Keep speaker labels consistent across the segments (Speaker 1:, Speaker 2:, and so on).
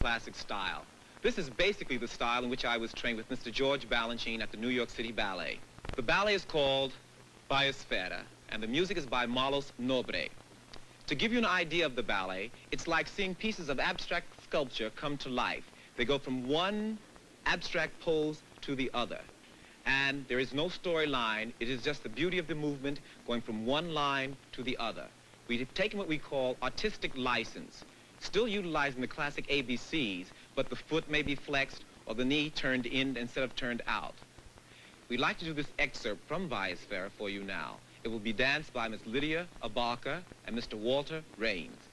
Speaker 1: classic style. This is basically the style in which I was trained with Mr. George Balanchine at the New York City Ballet. The ballet is called Biosfera, and the music is by Marlos Nobre. To give you an idea of the ballet, it's like seeing pieces of abstract sculpture come to life. They go from one abstract pose to the other. And there is no storyline. It is just the beauty of the movement going from one line to the other. We've taken what we call artistic license, still utilizing the classic ABCs, but the foot may be flexed or the knee turned in instead of turned out. We'd like to do this excerpt from Biosfera for you now. It will be danced by Miss Lydia Abarca and Mr. Walter Raines.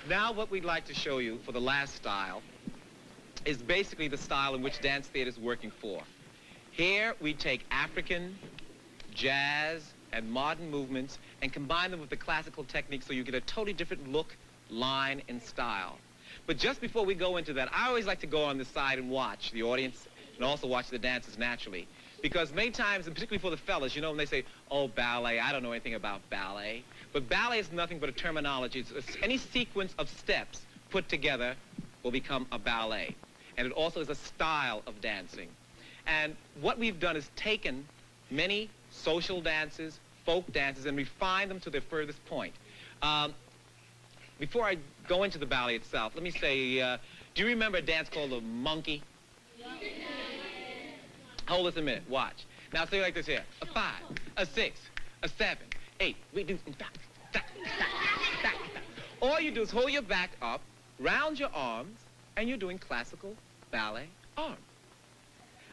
Speaker 1: Now what we'd like to show you for the last style is basically the style in which dance theater is working for. Here we take African, jazz, and modern movements and combine them with the classical techniques so you get a totally different look, line, and style. But just before we go into that, I always like to go on the side and watch the audience and also watch the dancers naturally. Because many times, and particularly for the fellas, you know, when they say, oh, ballet, I don't know anything about ballet. But ballet is nothing but a terminology. It's any sequence of steps put together will become a ballet. And it also is a style of dancing. And what we've done is taken many social dances, folk dances, and refined them to their furthest point. Before I go into the ballet itself, let me say, do you remember a dance called the monkey? Hold this a minute. Watch. Now say it like this here. A 5, a 6, a 7, 8. We do. All you do is hold your back up, round your arms, and you're doing classical ballet arm.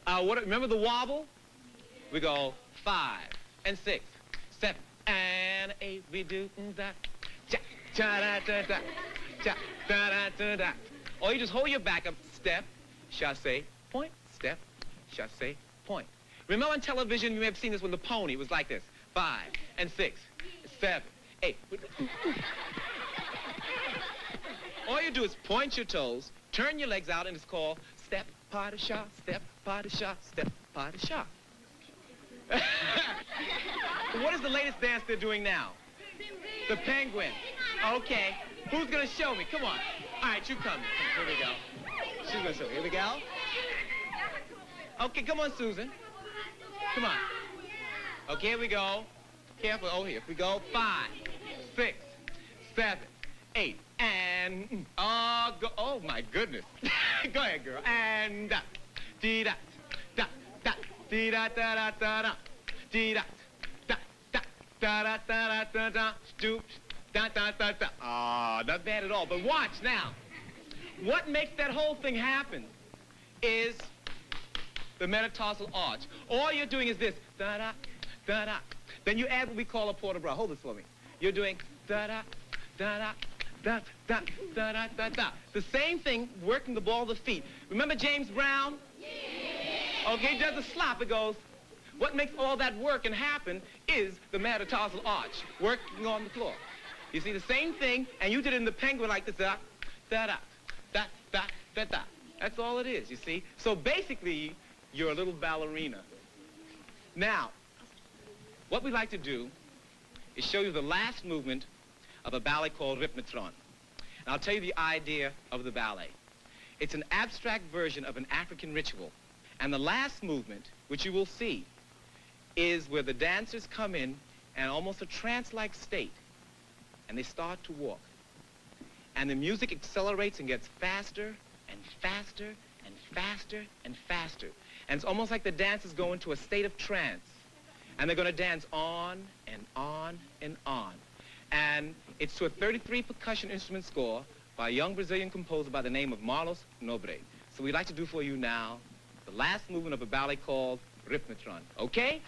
Speaker 1: Remember the wobble? We go 5 and 6, 7 and 8. We do that. Cha da da da. Cha da da da da. Or you just hold your back up. Step, chassé, point. Step, chassé, point. Remember on television, you may have seen this when the pony was like this. 5 and 6, 7, 8. All you do is point your toes, turn your legs out, and it's called step, pas de chat, step, pas de chat, step, pas de chat. What is the latest dance they're doing now? The penguin. Okay. Who's going to show me? Come on. All right, you come. Here we go. She's going to show me. Here we go. Okay, come on, Susan. Come on. Okay, here we go. Careful. Oh, here we go. 5, 6, 7, 8. And, go. Oh, my goodness. Go ahead, girl. And, dee-da, da, da, dee-da, da, da, da, da, dee-da, da, da, da, da, da, da, da, stoop, da, da, da, da. Ah, not bad at all. But watch now. What makes that whole thing happen is the metatarsal arch. All you're doing is this, da-da, da-da. Then you add what we call a port de bras. Hold this for me. You're doing da-da, da-da, da, da, da, da, da, da. The same thing, working the ball of the feet. Remember James Brown? Yeah. Okay, he does a slop. It goes. What makes all that work and happen is the metatarsal arch, working on the floor. You see the same thing, and you did it in the penguin like this, da, da, da, da, da, da, da. That's all it is, you see. So basically, you're a little ballerina. Now, what we like to do is show you the last movement of a ballet called Rhythmetron. And I'll tell you the idea of the ballet. It's an abstract version of an African ritual. And the last movement, which you will see, is where the dancers come in and almost a trance-like state, and they start to walk. And the music accelerates and gets faster and faster and faster and faster. And it's almost like the dancers go into a state of trance. And they're going to dance on and on and on. And it's to a 33 percussion instrument score by a young Brazilian composer by the name of Marlos Nobre. So we'd like to do for you now the last movement of a ballet called Rhythmetron. Okay?